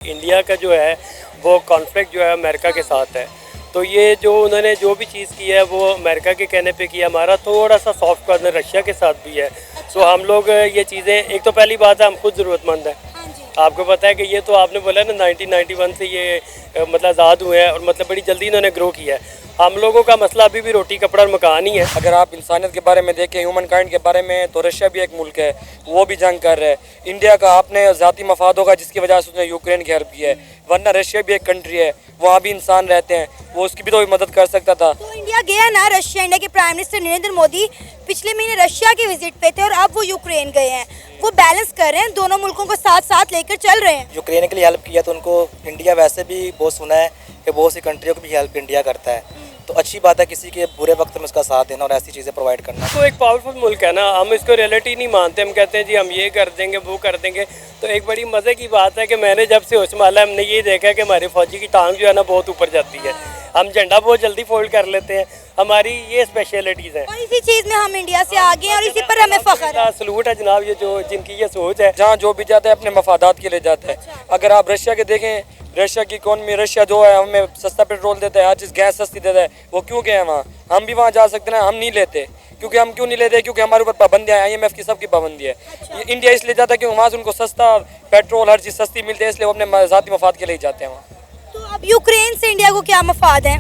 India का जो है वो कॉन्फ्लिक्ट जो है अमेरिका के साथ है। तो ये जो उन्होंने जो भी चीज़ की है वो अमेरिका के कहने पे किया। हमारा थोड़ा सा सॉफ्ट कॉर्नर रशिया के साथ भी है। तो हम लोग ये चीज़ें, एक तो पहली बात है हम खुद ज़रूरतमंद हैं। आपको पता है कि ये तो आपने बोला ना 1991 से ये मतलब आज़ाद हुए हैं और मतलब बड़ी जल्दी इन्होंने ग्रो किया है। हम लोगों का मसला अभी भी रोटी कपड़ा और मकान ही है। अगर आप इंसानियत के बारे में देखें, ह्यूमन काइंड के बारे में, तो रशिया भी एक मुल्क है, वो भी जंग कर रहा है। इंडिया का आपने ज़ाती मफाद होगा जिसकी वजह से उसने यूक्रेन की हेल्प की है, वरना रशिया भी एक कंट्री है, वहाँ भी इंसान रहते हैं, वो उसकी भी तो मदद कर सकता था। तो इंडिया गया ना रशिया। इंडिया के प्राइम मिनिस्टर नरेंद्र मोदी पिछले महीने रशिया के विजिट पे थे और अब वो यूक्रेन गए हैं। वो बैलेंस कर रहे हैं, दोनों मुल्कों को साथ साथ लेकर चल रहे हैं। यूक्रेन के लिए हेल्प किया तो उनको इंडिया वैसे भी बहुत सुना है कि बहुत सी कंट्रियों की भी हेल्प इंडिया करता है, तो अच्छी बात है किसी के बुरे वक्त में उसका साथ देना और ऐसी चीज़ें प्रोवाइड करना। तो एक पावरफुल मुल्क है ना, हम इसको रियलिटी नहीं मानते। हम कहते हैं जी हम ये कर देंगे वो कर देंगे। तो एक बड़ी मज़े की बात है कि मैंने जब से होश संभाला हमने ये देखा है कि हमारे फौजी की टांग जो है ना बहुत ऊपर जाती है। हम झंडा बहुत जल्दी फोल्ड कर लेते हैं, हमारी ये स्पेशलिटीज़ हैं और इसी चीज़ में हम इंडिया से आगे हैं और इसी पर हमें फख्र है। सलूट है जनाब, ये जो जिनकी ये सोच है। जहाँ जो भी जाता है अपने मफादात के लिए जाता है। अगर आप रशिया के देखें, रशिया की इकोनॉमी, रशिया जो है हमें सस्ता पेट्रोल देता है, हर चीज़ गैस सस्ती देता है, वो क्यों गए हैं वहाँ? हम भी वहाँ जा सकते हैं, हम नहीं लेते। क्योंकि हम क्यों नहीं लेते? क्योंकि हमारे ऊपर पाबंदियाँ हैं, IMF की सबकी पाबंदी है। ये इंडिया इसलिए जाता है क्योंकि वहाँ से उनको सस्ता पेट्रोल हर चीज़ सस्ती मिलती है, इसलिए वो अपने ज़ाती मफाद के लिए जाते हैं वहाँ। तो अब यूक्रेन से इंडिया को क्या मफाद है?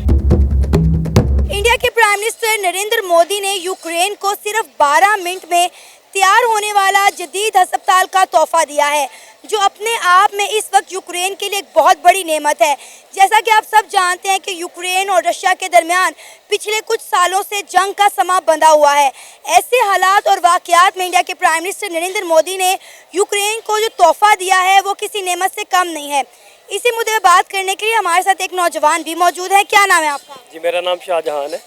इंडिया के प्राइम मिनिस्टर नरेंद्र मोदी ने यूक्रेन को सिर्फ 12 मिनट में तैयार होने वाला जदीद अस्पताल का तोहफा दिया है, जो अपने आप में इस वक्त यूक्रेन के लिए एक बहुत बड़ी नेमत है। जैसा कि आप सब जानते हैं कि यूक्रेन और रशिया के दरमियान पिछले कुछ सालों से जंग का समा बंधा हुआ है। ऐसे हालात और वाक़यात में इंडिया के प्राइम मिनिस्टर नरेंद्र मोदी ने यूक्रेन को जो तोहफा दिया है वो किसी नेमत से कम नहीं है। इसी मुद्दे पर बात करने के लिए हमारे साथ एक नौजवान भी मौजूद है। क्या नाम है आपका? जी मेरा नाम शाहजहान है।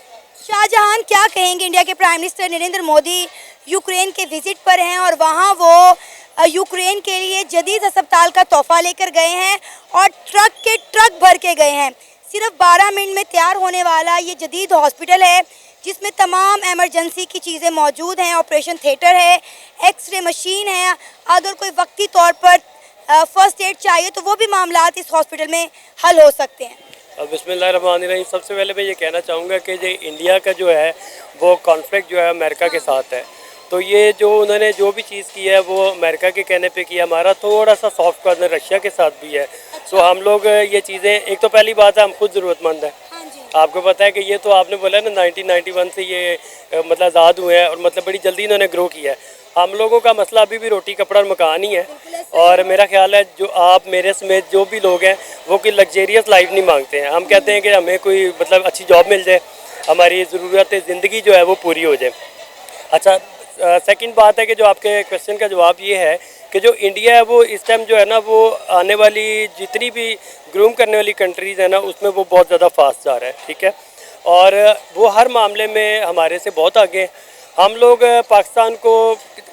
शाहजहान, क्या कहेंगे? इंडिया के prime minister Narendra Modi Ukraine के विजिट पर हैं और वहाँ वो यूक्रेन के लिए जदीद अस्पताल का तोहफा लेकर गए हैं और ट्रक के ट्रक भर के गए हैं। सिर्फ 12 मिनट में तैयार होने वाला ये जदीद हॉस्पिटल है जिसमें तमाम एमरजेंसी की चीज़ें मौजूद हैं। ऑपरेशन थिएटर है, एक्सरे मशीन है, अगर कोई वक्ती तौर पर फर्स्ट एड चाहिए तो वो भी मामलात इस हॉस्पिटल में हल हो सकते हैं। बिस्मिल्लाहिर्रहमानिर्रहीम। सबसे पहले मैं ये कहना चाहूँगा कि जो इंडिया का जो है वो कॉन्फ्लिक्ट जो है अमेरिका के साथ है। तो ये जो उन्होंने जो भी चीज़ की है वो अमेरिका के कहने पे किया। हमारा थोड़ा सा सॉफ्ट कॉर्नर रशिया के साथ भी है। तो हम लोग ये चीज़ें, एक तो पहली बात है हम खुद ज़रूरतमंद हैं। आपको पता है कि ये तो आपने बोला ना 1991 से ये मतलब आज़ाद हुए हैं और मतलब बड़ी जल्दी इन्होंने ग्रो किया है। हम लोगों का मसला अभी भी रोटी कपड़ा और मकान ही है। और मेरा ख्याल है जो आप मेरे समेत जो भी लोग हैं वो कोई लग्जेरियस लाइफ नहीं मांगते हैं। हम कहते हैं कि हमें कोई मतलब अच्छी जॉब मिल जाए, हमारी ज़रूरत ज़िंदगी जो है वो पूरी हो जाए। अच्छा, सेकंड बात है कि जो आपके क्वेश्चन का जवाब ये है कि जो इंडिया है वो इस टाइम जो है ना वो आने वाली जितनी भी ग्रूम करने वाली कंट्रीज़ है ना उसमें वो बहुत ज़्यादा फास्ट जा रहा है। ठीक है, और वो हर मामले में हमारे से बहुत आगे हैं। हम लोग पाकिस्तान को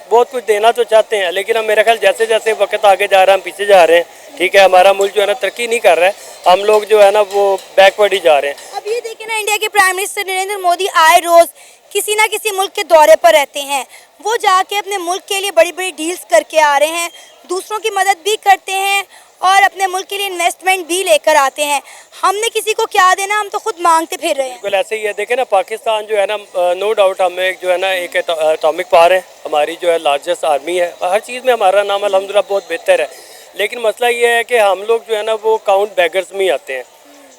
बहुत कुछ देना तो चाहते हैं, लेकिन हम मेरा ख्याल जैसे जैसे वक्त आगे जा रहा है हम पीछे जा रहे हैं। ठीक है, हमारा मुल्क जो है ना तरक्की नहीं कर रहा है, हम लोग जो है ना वो बैकवर्ड ही जा रहे हैं। अब ये देखें ना, इंडिया के प्राइम मिनिस्टर नरेंद्र मोदी आए रोज़ किसी ना किसी मुल्क के दौरे पर रहते हैं। वो जाके अपने मुल्क के लिए बड़ी बड़ी डील्स करके आ रहे हैं, दूसरों की मदद भी करते हैं और अपने मुल्क के लिए इन्वेस्टमेंट भी लेकर आते हैं। हमने किसी को क्या देना, हम तो खुद मांगते फिर रहे हैं। बिल्कुल ऐसे ही है। देखें ना, पाकिस्तान जो है ना नो डाउट हमें जो है ना एक एटॉमिक पावर है, हमारी जो है लार्जेस्ट आर्मी है, हर चीज़ में हमारा नाम अल्हम्दुलिल्लाह बहुत बेहतर है। लेकिन मसला ये है कि हम लोग जो है ना वो काउंट बैगर्स में ही आते हैं।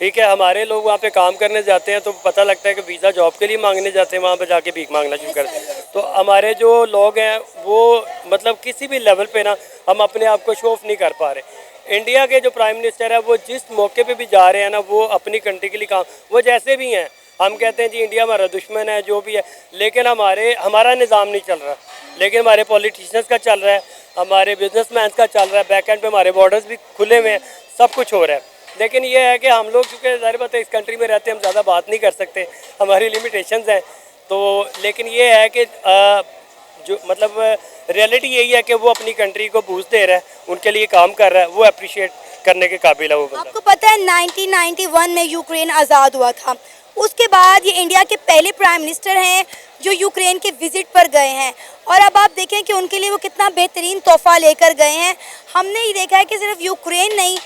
ठीक है, हमारे लोग वहाँ पे काम करने जाते हैं तो पता लगता है कि वीज़ा जॉब के लिए मांगने जाते हैं, वहाँ पे जाके भीख मांगना शुरू करते हैं। तो हमारे जो लोग हैं वो मतलब किसी भी लेवल पे ना हम अपने आप को शो ऑफ नहीं कर पा रहे। इंडिया के जो प्राइम मिनिस्टर है वो जिस मौके पे भी जा रहे हैं ना वो अपनी कंट्री के लिए काम, वो जैसे भी हैं, हम कहते हैं जी इंडिया हमारा दुश्मन है जो भी है, लेकिन हमारा निज़ाम नहीं चल रहा, लेकिन हमारे पॉलिटिशियंस का चल रहा है, हमारे बिजनेसमैन का चल रहा है, बैक एंड पे हमारे बॉर्डर्स भी खुले हुए हैं, सब कुछ हो रहा है। लेकिन ये है कि हम लोग चूँकि ज़ाहिर बात है इस कंट्री में रहते हैं, हम ज़्यादा बात नहीं कर सकते, हमारी लिमिटेशंस हैं। तो लेकिन ये है कि जो मतलब रियलिटी यही है कि वो अपनी कंट्री को बूस्ट दे रहा है, उनके लिए काम कर रहा है, वो अप्रिशिएट करने के काबिल है वो बंदा। आपको पता है 1991 में यूक्रेन आज़ाद हुआ था, उसके बाद ये इंडिया के पहले प्राइम मिनिस्टर हैं जो यूक्रेन के विजिट पर गए हैं। और अब आप देखें कि उनके लिए वो कितना बेहतरीन तोहफा लेकर गए हैं। हमने ये देखा है कि सिर्फ यूक्रेन नहीं,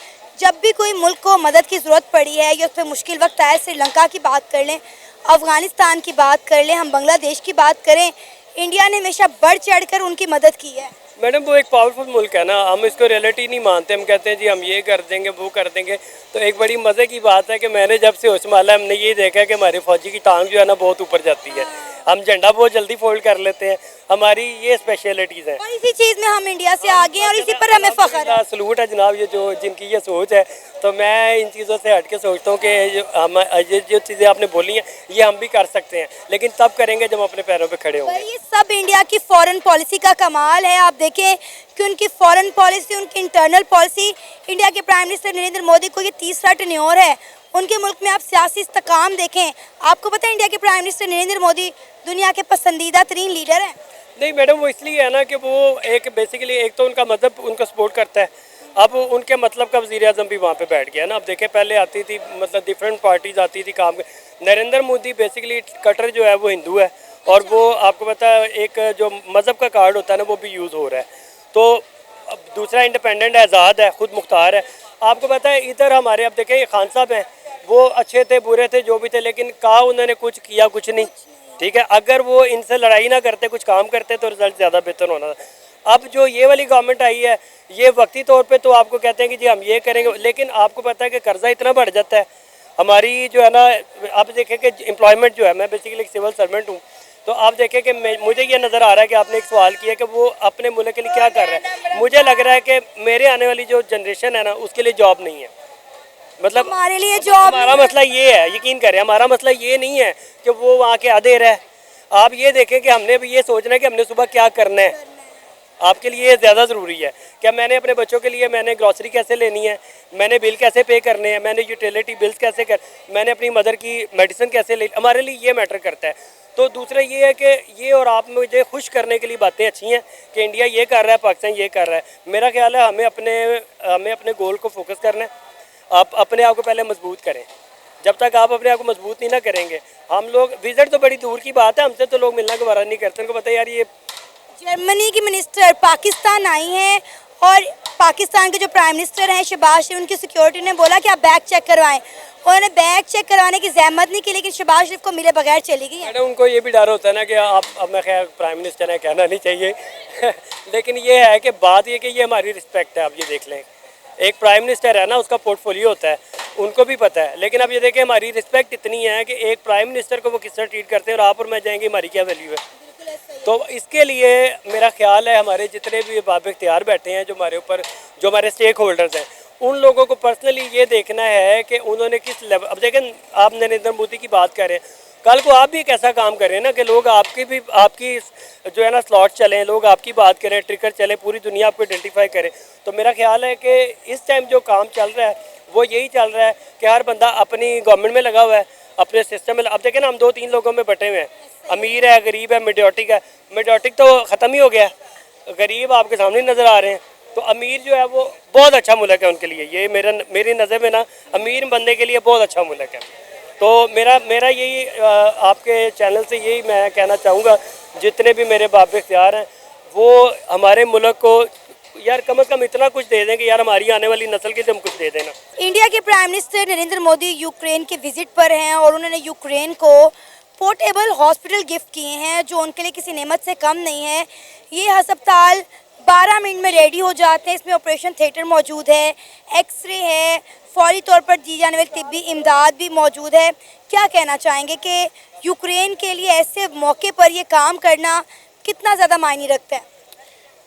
कोई मुल्क को मदद की ज़रूरत पड़ी है या उस पर मुश्किल वक्त आया, श्रीलंका की बात कर लें, अफ़गानिस्तान की बात कर लें, हम बांग्लादेश की बात करें, इंडिया ने हमेशा बढ़ चढ़ कर उनकी मदद की है। मैडम वो एक पावरफुल मुल्क है ना, हम इसको रियलिटी नहीं मानते। हम कहते हैं जी हम ये कर देंगे वो कर देंगे। तो एक बड़ी मज़े की बात है कि मैंने जब से होश संभाला हमने ये देखा है कि हमारे फौजी की टांग जो है ना बहुत ऊपर जाती है, हम झंडा बहुत जल्दी फोल्ड कर लेते हैं, हमारी ये स्पेशलिटीज़ हैं। और इसी चीज़ में हम इंडिया से आगे हैं और इसी पर हमें फ़ख्र है। सलूट है जनाब, ये जो जिनकी ये सोच है। तो मैं इन चीज़ों से हट के सोचता हूँ कि ये जो चीज़ें आपने बोली हैं ये हम भी कर सकते हैं, लेकिन तब करेंगे जब हम अपने पैरों पे खड़े होंगे। ये सब इंडिया की फॉरेन पॉलिसी का कमाल है। आप देखें कि उनकी फॉरेन पॉलिसी, उनकी इंटरनल पॉलिसी, इंडिया के प्राइम मिनिस्टर नरेंद्र मोदी को ये तीसरा टेन्योर है। उनके मुल्क में आप सियासी इस्तेकाम देखें, आपको पता है इंडिया के प्राइम मिनिस्टर नरेंद्र मोदी दुनिया के पसंदीदा तरीन लीडर हैं। नहीं मैडम, वो इसलिए है ना कि वो एक बेसिकली एक तो उनका मजहब उनको सपोर्ट करता है। अब उनके मतलब का वज़ीर आज़म भी वहाँ पे बैठ गया ना। अब देखें पहले आती थी मतलब डिफरेंट पार्टीज आती थी काम। नरेंद्र मोदी बेसिकली कटर जो है वो हिंदू है और वो आपको पता है एक जो मज़हब का कार्ड होता है ना वो भी यूज़ हो रहा है। तो अब दूसरा इंडिपेंडेंट है, आज़ाद है, खुद मुख्तार है। आपको पता है इधर हमारे अब देखें खान साहब हैं, वो अच्छे थे बुरे थे जो भी थे, लेकिन कहा उन्होंने कुछ किया कुछ नहीं। ठीक है, अगर वो इनसे लड़ाई ना करते कुछ काम करते तो रिजल्ट ज़्यादा बेहतर होना था। अब जो ये वाली गवर्नमेंट आई है ये वक्ती तौर पे तो आपको कहते हैं कि जी हम ये करेंगे, लेकिन आपको पता है कि कर्जा इतना बढ़ जाता है हमारी जो है ना। आप देखें कि एम्प्लॉयमेंट जो है, मैं बेसिकली एक सिविल सर्वेंट हूँ, तो आप देखें कि मुझे ये नज़र आ रहा है कि आपने एक सवाल किया कि वो अपने मुल्क के लिए क्या कर रहा है। मुझे लग रहा है कि मेरे आने वाली जो जनरेशन है ना उसके लिए जॉब नहीं है। मतलब हमारे लिए जॉब, हमारा मसला ये है, यकीन करें हमारा मसला ये नहीं है कि वो वहाँ के आधे रहे। आप ये देखें कि हमने भी ये सोचना है कि हमने सुबह क्या करना है। आपके लिए ये ज़्यादा ज़रूरी है कि मैंने अपने बच्चों के लिए मैंने ग्रॉसरी कैसे लेनी है, मैंने बिल कैसे पे करने हैं, मैंने यूटिलिटी बिल्स कैसे कर, मैंने अपनी मदर की मेडिसिन कैसे ले, हमारे लिए ये मैटर करता है। तो दूसरा ये है कि ये और आप मुझे खुश करने के लिए बातें अच्छी हैं कि इंडिया ये कर रहा है, पाकिस्तान ये कर रहा है। मेरा ख्याल है हमें अपने गोल को फोकस करना है। आप अपने आप को पहले मजबूत करें। जब तक आप अपने आप को मजबूत नहीं ना करेंगे, हम लोग विजिट तो बड़ी दूर की बात है, हमसे तो लोग मिलना गवारा नहीं करते। उनको पता है यार ये जर्मनी की मिनिस्टर पाकिस्तान आई हैं और पाकिस्तान के जो प्राइम मिनिस्टर हैं शहबाज शरीफ, उनकी सिक्योरिटी ने बोला कि आप बैग चेक करवाएं। उन्होंने बैग चेक करवाने की जहमत नहीं की, लेकिन शहबाज शरीफ को मिले बगैर चली गई है। मैडम उनको ये भी डर होता है ना कि आप, अब मैं खैर प्राइम मिनिस्टर है कहना नहीं चाहिए लेकिन ये है कि बात ये कि ये हमारी रिस्पेक्ट है। आप ये देख लें, एक प्राइम मिनिस्टर है ना उसका पोर्टफोलियो होता है, उनको भी पता है। लेकिन अब ये देखें हमारी रिस्पेक्ट इतनी है कि एक प्राइम मिनिस्टर को वो किस तरह ट्रीट करते हैं और आप और मैं जाएंगे हमारी क्या वैल्यू है। तो इसके लिए मेरा ख्याल है हमारे जितने भी बाब इख्तियार बैठे हैं, जो हमारे ऊपर जो हमारे स्टेक होल्डर्स हैं, उन लोगों को पर्सनली ये देखना है कि उन्होंने किस लेवल। अब देखें आप नरेंद्र मोदी की बात करें, कल को आप भी एक ऐसा काम करें ना कि लोग आपकी जो है ना स्लॉट चलें, लोग आपकी बात करें, ट्रिकर चलें, पूरी दुनिया आपको आइडेंटिफाई करे। तो मेरा ख्याल है कि इस टाइम जो काम चल रहा है वो यही चल रहा है कि हर बंदा अपनी गवर्नमेंट में लगा हुआ है, अपने सिस्टम में। अब देखें ना हम 2-3 लोगों में बटे हुए हैं, अमीर है, गरीब है, मेजॉरिटिक है। मेजॉरिटिक तो ख़त्म ही हो गया, गरीब आपके सामने नज़र आ रहे हैं। तो अमीर जो है वो बहुत अच्छा मुल्क है उनके लिए। ये मेरी नज़र में ना अमीर बनने के लिए बहुत अच्छा मुल्क है। तो मेरा यही आपके चैनल से यही मैं कहना चाहूँगा, जितने भी मेरे बाब इख्तियार हैं वो हमारे मुल्क को यार कम से कम इतना कुछ दे दें कि यार हमारी आने वाली नस्ल के लिए हम कुछ दे देना। इंडिया के prime minister Narendra Modi Ukraine के विजिट पर हैं और उन्होंने यूक्रेन को पोर्टेबल हॉस्पिटल गिफ्ट किए हैं जो उनके लिए किसी नेमत से कम नहीं है। ये अस्पताल 12 मिनट में रेडी हो जाते हैं। इसमें ऑपरेशन थिएटर मौजूद है, एक्सरे है, फौरी तौर पर दी जाने वाली तिब्बी इमदाद भी मौजूद है। क्या कहना चाहेंगे कि यूक्रेन के लिए ऐसे मौके पर ये काम करना कितना ज़्यादा मायने रखता है?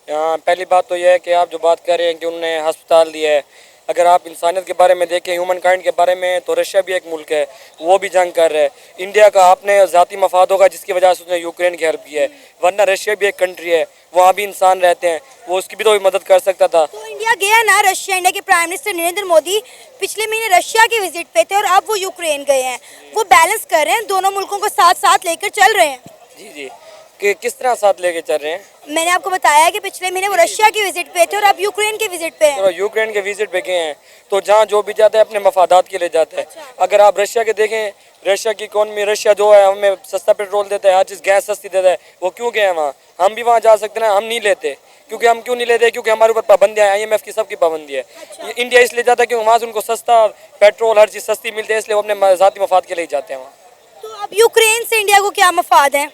पहली बात तो यह है कि आप जो बात कर रहे हैं कि उन्होंने अस्पताल दिया है, अगर आप इंसानियत के बारे में देखें, ह्यूमन काइंड के बारे में, तो रशिया भी एक मुल्क है, वो भी जंग कर रहा है। इंडिया का अपने ज़ाती मफाद होगा जिसकी वजह से उसने यूक्रेन की हेल्प की है, वरना रशिया भी एक कंट्री है, वहाँ भी इंसान रहते हैं, वो उसकी भी तो मदद कर सकता था। तो इंडिया गया ना रशिया। इंडिया के प्राइम मिनिस्टर नरेंद्र मोदी पिछले महीने रशिया के विजिट पे थे और अब वो यूक्रेन गए हैं। वो बैलेंस कर रहे हैं, दोनों मुल्कों को साथ साथ लेकर चल रहे हैं। जी कि किस तरह साथ लेके चल रहे हैं? मैंने आपको बताया कि पिछले महीने वो रशिया के विजिट पे थे और अब यूक्रेन के विजिट पे हैं। तो यूक्रेन के विजिट पे गए हैं, तो जहाँ जो भी जाता है अपने मफादात के लिए जाता है। अगर आप रशिया के देखें, रशिया की इकॉनमी, रशिया जो है हमें सस्ता पेट्रोल देता है, हर चीज़ गैस सस्ती देता है, वो क्यों गए हैं वहाँ? हम भी वहाँ जा सकते हैं, हम नहीं लेते क्योंकि हम क्यों नहीं लेते, क्योंकि हमारे ऊपर पाबंदियाँ हैं, IMF की सबकी पाबंदी है। ये इंडिया इसलिए जाता है क्योंकि वहाँ से उनको सस्ता पेट्रोल हर चीज़ सस्ती मिलती है, इसलिए वो अपने ज़ाती मफाद के लिए जाते हैं वहाँ। तो अब यूक्रेन से इंडिया को क्या मफाद है?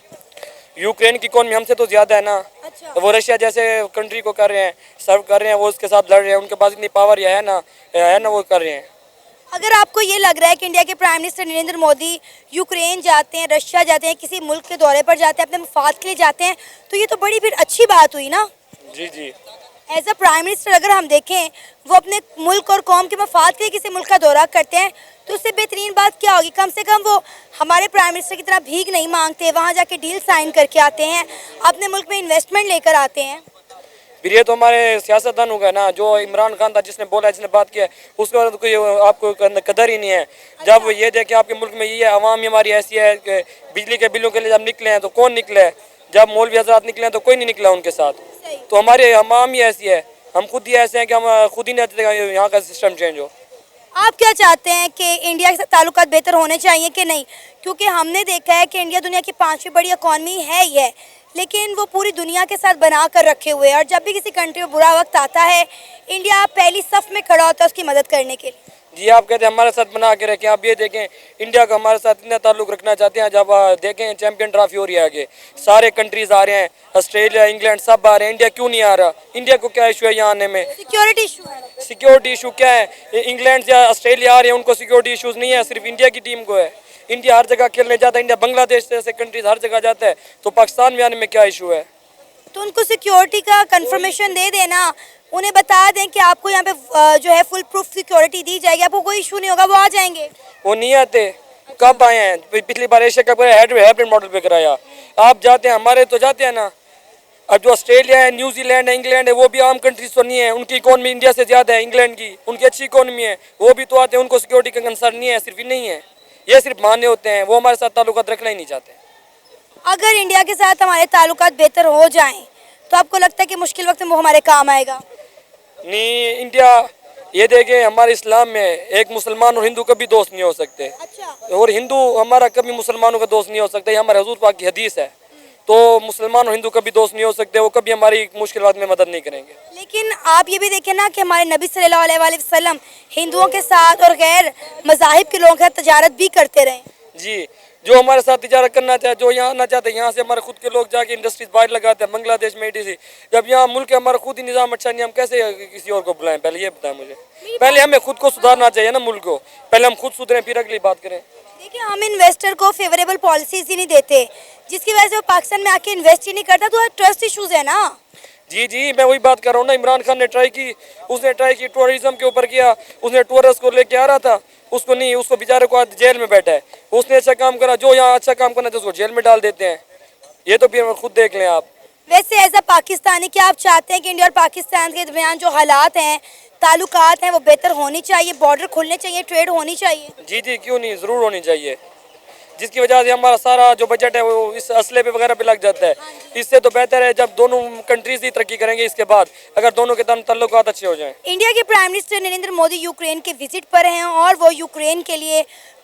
यूक्रेन की इकोनॉमी हमसे तो ज़्यादा है ना। अच्छा। तो वो रशिया जैसे कंट्री को कर रहे हैं, सर्व कर रहे हैं, वो उसके साथ लड़ रहे हैं, उनके पास इतनी पावर है ना, वो कर रहे हैं। अगर आपको ये लग रहा है कि इंडिया के prime minister Narendra Modi Ukraine जाते हैं, रशिया जाते हैं, किसी मुल्क के दौरे पर जाते हैं, अपने मफाद के लिए जाते हैं, तो ये तो बड़ी फिर अच्छी बात हुई ना। जी जी। एज अ प्राइम मिनिस्टर अगर हम देखें वो अपने मुल्क और कौम के मफाद के लिए किसी मुल्क का दौरा करते हैं तो उससे बेहतरीन बात क्या होगी? कम से कम वो हमारे प्राइम मिनिस्टर की तरह भीख नहीं मांगते, वहाँ जाके डील साइन करके आते हैं, अपने मुल्क में इन्वेस्टमेंट लेकर आते हैं। फिर ये तो हमारे सियासतदान हो गए ना, जो इमरान खान था जिसने बोला, जिसने बात किया, उसके बाद कोई आपको कदर ही नहीं है। जब ये देखें आपके मुल्क में ये है, अवाम ही हमारी ऐसी है कि बिजली के बिलों के लिए जब निकले हैं तो कौन निकले, जब मौलवी हजरात निकले हैं तो कोई नहीं निकला उनके साथ। तो हमारे अवाम ही ऐसी है, हम खुद ही ऐसे हैं कि हम खुद ही नहीं चाहते यहाँ का सिस्टम चेंज हो। आप क्या चाहते हैं कि इंडिया के साथ ताल्लुकात बेहतर होने चाहिए कि नहीं? क्योंकि हमने देखा है कि इंडिया दुनिया की 5वीं बड़ी इकॉनमी है ही है, लेकिन वो पूरी दुनिया के साथ बना कर रखे हुए हैं और जब भी किसी कंट्री में बुरा वक्त आता है इंडिया पहली सफ में खड़ा होता है उसकी मदद करने के लिए। जी, आप कहते हैं हमारे साथ बना के रखें, आप ये देखें इंडिया का हमारे साथ इतना ताल्लुक रखना चाहते हैं। जब देखें चैंपियन ट्रॉफी हो रही है आगे, सारे कंट्रीज आ रहे हैं, ऑस्ट्रेलिया, इंग्लैंड सब आ रहे हैं, इंडिया क्यों नहीं आ रहा? इंडिया को क्या इशू है यहाँ आने में? सिक्योरिटी इशू है। सिक्योरिटी इशू क्या है? इंग्लैंड या ऑस्ट्रेलिया आ रहे हैं, उनको सिक्योरिटी इशूज़ नहीं है, सिर्फ इंडिया की टीम को है। इंडिया हर जगह खेलने जाता है, इंडिया बांग्लादेश जैसे कंट्रीज हर जगह जाता है, तो पाकिस्तान में आने में क्या इशू है? तो उनको सिक्योरिटी का कंफर्मेशन दे देना, उन्हें बता दें कि आपको यहाँ पे जो है फुल प्रूफ सिक्योरिटी दी जाएगी, आपको कोई इशू नहीं होगा, वो आ जाएंगे। वो नहीं आते। कब आए हैं? पिछली बार एशिया कप हाइब्रिड मॉडल पे कराया। आप जाते हैं, हमारे तो जाते हैं ना। अब जो ऑस्ट्रेलिया है, न्यूजीलैंड है, इंग्लैंड है, वो भी आम कंट्रीज तो नहीं है, उनकी इकोनॉमी इंडिया से ज़्यादा है, इंग्लैंड की, उनकी अच्छी इकोनॉमी है, वो भी तो आते हैं, उनको सिक्योरिटी का कंसर्न नहीं है, सिर्फ ही नहीं है, ये सिर्फ माने होते हैं, वो हमारे साथ ताल्लुकात रखना ही नहीं चाहते। अगर इंडिया के साथ हमारे ताल्लुकात बेहतर हो जाएं तो आपको लगता है कि मुश्किल वक्त में वो हमारे काम आएगा? नहीं, इंडिया ये देखे हमारे इस्लाम में एक मुसलमान और हिंदू कभी दोस्त नहीं हो सकते। अच्छा। और हिंदू हमारा कभी मुसलमानों का दोस्त नहीं हो सकता, ये हमारे हुजूर पाक की हदीस है। तो मुसलमान और हिंदू कभी दोस्त नहीं हो सकते, वो कभी हमारी मुश्किल वक्त में मदद नहीं करेंगे। लेकिन आप ये भी देखें ना कि हमारे नबी सल्लल्लाहु अलैहि वसल्लम हिंदुओं के साथ और गैर मज़ाहिब के लोगों के साथ तजारत भी करते रहे। जी, जो हमारे साथ तिजारत करना चाहे, जो यहाँ आना चाहते हैं, यहाँ से हमारे खुद के लोग जाके इंडस्ट्रीज बाहर लगाते हैं, बांग्लादेश में ETC। जब यहाँ मुल्क है हमारा खुद ही निज़ाम अच्छा नहीं, हम कैसे किसी और को बुलाएं? पहले ये बताएं मुझे। पहले हमें खुद को सुधारना चाहिए ना मुल्क को, पहले हम खुद सुधरें फिर अगली बात करें। देखिए, हम इन्वेस्टर को फेवरेबल पॉलिसीज ही नहीं देते, जिसकी वजह से वो पाकिस्तान में आके इन्वेस्ट ही नहीं करता, तो ट्रस्ट इशूज है ना। जी जी, मैं वही बात कर रहा हूँ ना। इमरान खान ने ट्राई की, उसने ट्राई की, टूरिज्म के ऊपर किया, उसने टूरिस्ट को लेके आ रहा था, उसको नहीं, उसको बेचारे को आज जेल में बैठा है। उसने अच्छा काम करा, जो यहाँ अच्छा काम करना था उसको जेल में डाल देते हैं। ये तो फिर खुद देख लें आप। वैसे एज अ पाकिस्तानी क्या आप चाहते हैं कि इंडिया और पाकिस्तान के दरमियान जो हालात हैं, ताल्लुकात हैं, वो बेहतर होनी चाहिए, बॉर्डर खुलने चाहिए, ट्रेड होनी चाहिए? जी जी, क्यों नहीं, ज़रूर होनी चाहिए, जिसकी वजह से हमारा सारा जो बजट है वो इस असले पे वगैरह पे लग जाता है। इससे तो बेहतर है जब दोनों कंट्रीज ही तरक्की करेंगे, इसके बाद अगर दोनों के ताल्लुकात अच्छे हो जाएं। इंडिया के prime minister Narendra Modi Ukraine के विजिट पर हैं और वो यूक्रेन के लिए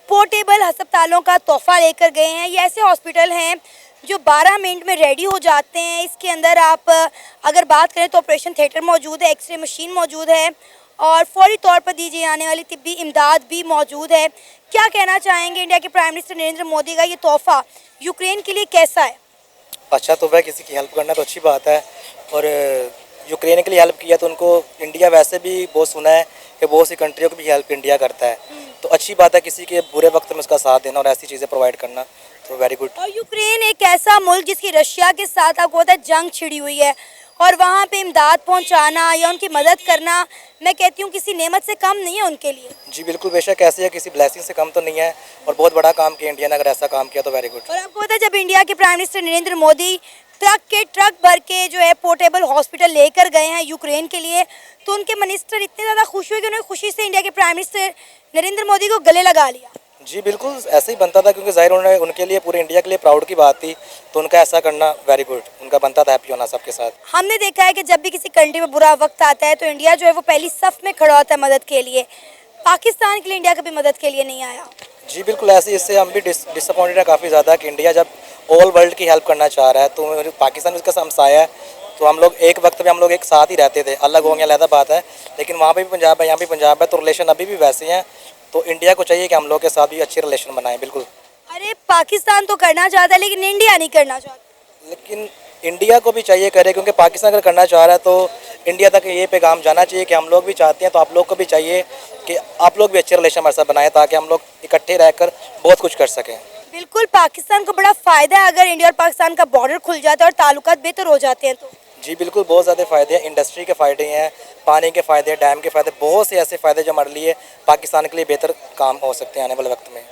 पोर्टेबल अस्पतालों का तोहफा लेकर गए हैं। ये ऐसे हॉस्पिटल हैं जो 12 मिनट में रेडी हो जाते हैं। इसके अंदर आप अगर बात करें तो ऑपरेशन थिएटर मौजूद है, एक्सरे मशीन मौजूद है और फौरी तौर पर दी जाने वाली तिब्बी इमदाद भी मौजूद है। क्या कहना चाहेंगे, इंडिया के प्राइम मिनिस्टर नरेंद्र मोदी का ये तोहफा यूक्रेन के लिए कैसा है? अच्छा तो वह किसी की हेल्प करना तो अच्छी बात है, और यूक्रेन के लिए हेल्प किया तो उनको इंडिया वैसे भी बहुत सुना है कि बहुत सी कंट्रियों की भी हेल्प इंडिया करता है, तो अच्छी बात है किसी के बुरे वक्त में उसका साथ देना और ऐसी चीज़ें प्रोवाइड करना, तो वेरी गुड। और यूक्रेन एक ऐसा मुल्क जिसकी रशिया के साथ आपको पता है जंग छिड़ी हुई है और वहाँ पे इमदाद पहुँचाना या उनकी मदद करना, मैं कहती हूँ किसी नेमत से कम नहीं है उनके लिए। जी बिल्कुल, बेशक ऐसे है, किसी ब्लेसिंग से कम तो नहीं है, और बहुत बड़ा काम किया इंडिया ने अगर ऐसा काम किया तो वेरी गुड। और आपको पता है जब इंडिया के prime minister Narendra Modi truck के ट्रक भर के जो है पोर्टेबल हॉस्पिटल लेकर गए हैं यूक्रेन के लिए, तो उनके मिनिस्टर इतने ज़्यादा खुश हुए कि उन्होंने खुशी से इंडिया के प्राइम मिनिस्टर नरेंद्र मोदी को गले लगा लिया। जी बिल्कुल, ऐसे ही बनता था, क्योंकि जाहिर उन्होंने उनके लिए पूरे इंडिया के लिए प्राउड की बात थी, तो उनका ऐसा करना वेरी गुड, उनका बनता था हैप्पी होना सबके साथ। हमने देखा है कि जब भी किसी कंट्री में बुरा वक्त आता है तो इंडिया जो है वो पहली सफ में खड़ा होता है मदद के लिए। पाकिस्तान के लिए इंडिया कभी मदद के लिए नहीं आया। जी बिल्कुल, ऐसे इससे हम भी डिसअपॉइंटेड है काफ़ी ज़्यादा कि इंडिया जब ऑल वर्ल्ड की हेल्प करना चाह रहा है, तो पाकिस्तान उसका हमसाया है, तो हम लोग एक वक्त में हम लोग एक साथ ही रहते थे, अलग होंगे अलग बात है, लेकिन वहाँ पे भी पंजाब है, यहाँ भी पंजाब है, तो रिलेशन अभी भी वैसे हैं। तो इंडिया को चाहिए कि हम लोग के साथ भी अच्छे रिलेशन बनाएं, बिल्कुल। अरे पाकिस्तान तो करना चाहता है लेकिन इंडिया नहीं करना चाहता। लेकिन इंडिया को भी चाहिए करे, क्योंकि पाकिस्तान अगर करना चाह रहा है तो इंडिया तक ये पैगाम जाना चाहिए कि हम लोग भी चाहते हैं, तो आप लोग को भी चाहिए कि आप लोग भी अच्छे रिलेशन हमारे साथ बनाएं, ताकि हम लोग इकट्ठे रहकर बहुत कुछ कर सकें। बिल्कुल, पाकिस्तान को बड़ा फ़ायदा है अगर इंडिया और पाकिस्तान का बॉर्डर खुल जाता है और ताल्लुकात बेहतर हो जाते हैं तो। जी बिल्कुल, बहुत ज़्यादा फ़ायदे हैं, इंडस्ट्री के फ़ायदे हैं, पानी के फ़ायदे, डैम के फ़ायदे, बहुत से ऐसे फ़ायदे जो हमारे लिए पाकिस्तान के लिए बेहतर काम हो सकते हैं आने वाले वक्त में।